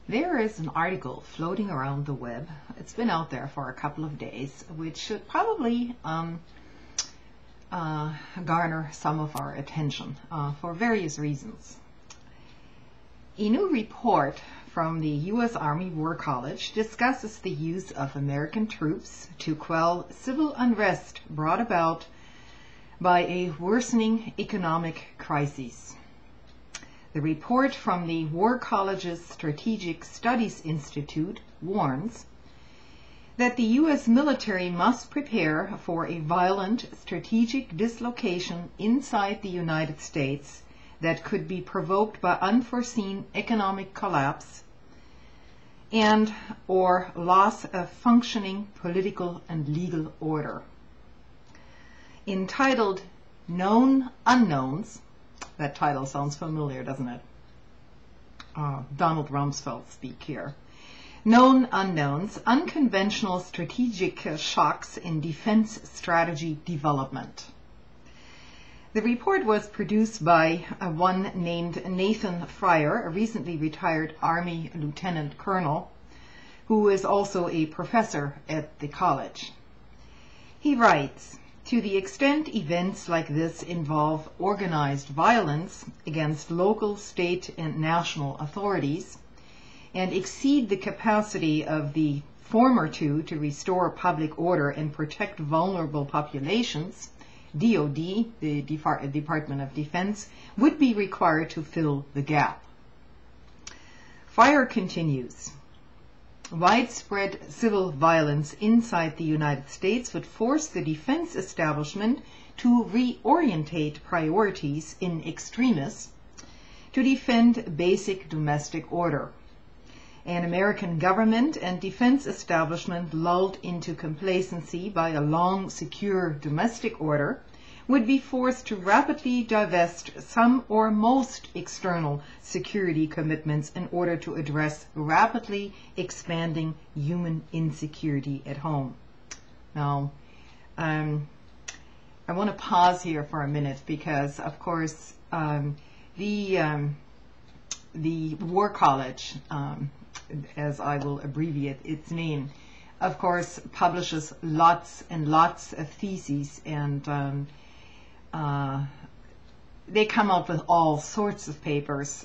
There is an article floating around the web. It's been out there for a couple of days, which should probably garner some of our attention for various reasons. A new report from the U.S. Army War College discusses the use of American troops to quell civil unrest brought about by a worsening economic crisis. The report from the War College's Strategic Studies Institute warns that the U.S. military must prepare for a violent strategic dislocation inside the United States that could be provoked by unforeseen economic collapse and or loss of functioning political and legal order. Entitled Known Unknowns, that title sounds familiar, doesn't it? Donald Rumsfeld speak here. Known Unknowns, Unconventional Strategic Shocks in Defense Strategy Development. The report was produced by one named Nathan Fryer, a recently retired Army Lieutenant Colonel, who is also a professor at the college. He writes, "To the extent events like this involve organized violence against local, state, and national authorities, and exceed the capacity of the former two to restore public order and protect vulnerable populations, DoD, the Department of Defense, would be required to fill the gap." Fryer continues, "Widespread civil violence inside the United States would force the defense establishment to reorientate priorities in extremis to defend basic domestic order. An American government and defense establishment lulled into complacency by a long, secure domestic order would be forced to rapidly divest some or most external security commitments in order to address rapidly expanding human insecurity at home." Now, I want to pause here for a minute because, of course, the War College, as I will abbreviate its name, of course, publishes lots and lots of theses, and they come up with all sorts of papers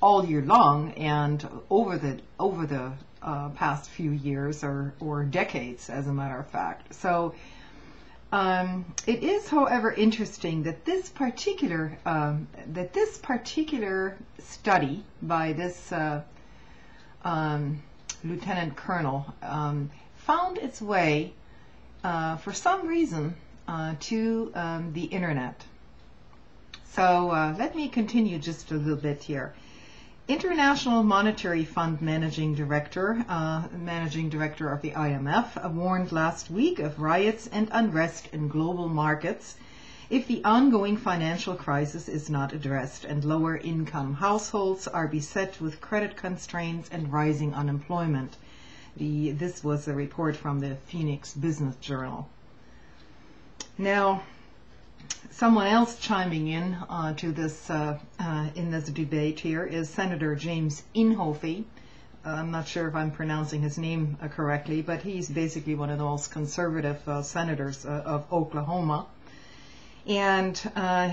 all year long and over the past few years or decades, as a matter of fact. So it is, however, interesting that this particular study by this Lieutenant Colonel found its way for some reason to the internet. So let me continue just a little bit here. International Monetary Fund Managing Director of the IMF, warned last week of riots and unrest in global markets if the ongoing financial crisis is not addressed and lower income households are beset with credit constraints and rising unemployment. This was a report from the Phoenix Business Journal. Now, someone else chiming in to this in this debate here is Senator James Inhofe. I'm not sure if I'm pronouncing his name correctly, but he's basically one of the most conservative senators of Oklahoma. And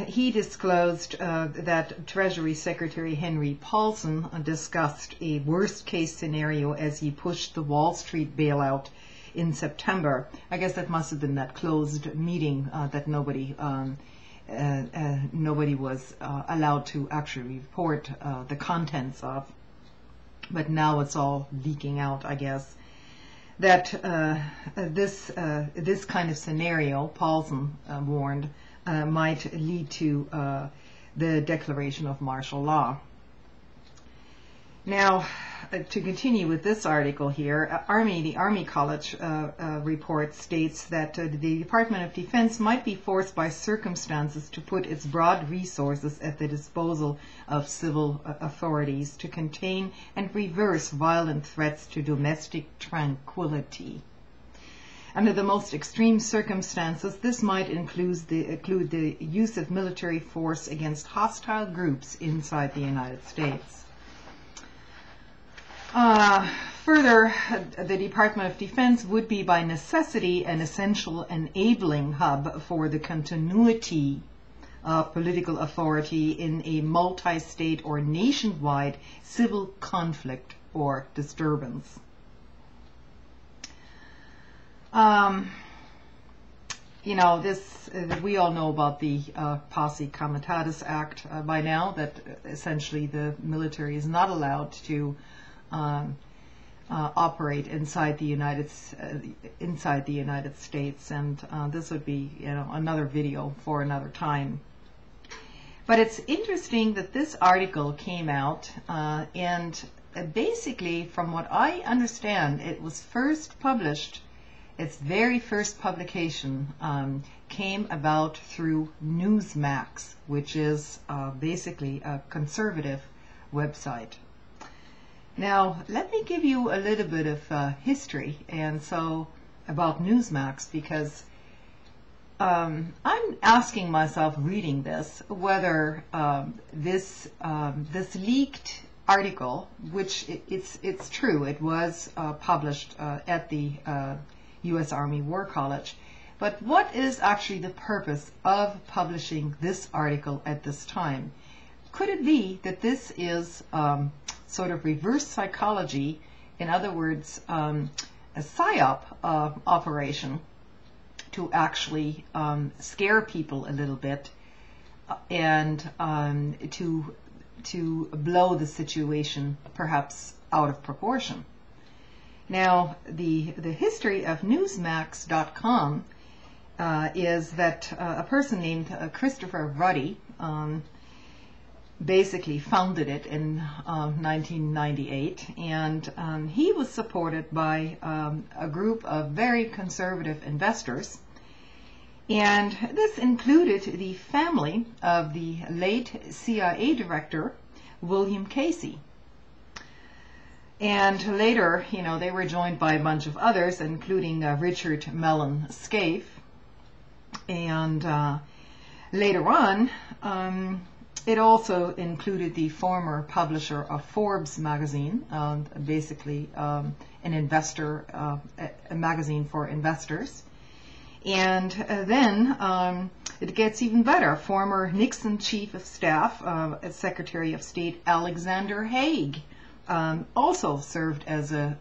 he disclosed that Treasury Secretary Henry Paulson discussed a worst-case scenario as he pushed the Wall Street bailout in September. I guess that must have been that closed meeting that nobody was allowed to actually report the contents of. But now it's all leaking out, I guess, that this kind of scenario, Paulson warned, might lead to the declaration of martial law. Now, to continue with this article here, the Army College report states that the Department of Defense might be forced by circumstances to put its broad resources at the disposal of civil authorities to contain and reverse violent threats to domestic tranquility. Under the most extreme circumstances, this might include the use of military force against hostile groups inside the United States. Further, the Department of Defense would be by necessity an essential enabling hub for the continuity of political authority in a multi-state or nationwide civil conflict or disturbance. You know, we all know about the Posse Comitatus Act by now, that essentially the military is not allowed to operate inside the United States, and this would be, you know, another video for another time. But it's interesting that this article came out, and basically, from what I understand, it was first published. Its very first publication came about through Newsmax, which is basically a conservative website. Now, let me give you a little bit of history and so about Newsmax, because I'm asking myself, reading this, whether this leaked article, which it's true, it was published at the U.S. Army War College, but what is actually the purpose of publishing this article at this time? Could it be that this is sort of reverse psychology, in other words, a Psy-op operation to actually scare people a little bit and to blow the situation perhaps out of proportion? Now, the history of Newsmax.com is that a person named Christopher Ruddy basically founded it in 1998, and he was supported by a group of very conservative investors, and this included the family of the late CIA director William Casey. And later, you know, they were joined by a bunch of others, including Richard Mellon Scaife. And later on, it also included the former publisher of Forbes magazine, basically an investor, a magazine for investors. And then it gets even better. Former Nixon Chief of Staff, Secretary of State Alexander Haig, also serves as a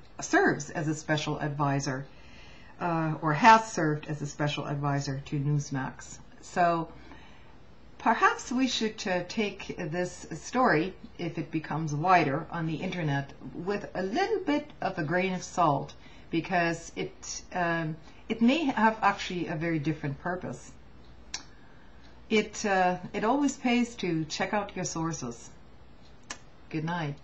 special advisor, or has served as a special advisor to Newsmax. So perhaps we should take this story, if it becomes wider on the internet, with a little bit of a grain of salt, because it may have actually a very different purpose. It always pays to check out your sources. Good night.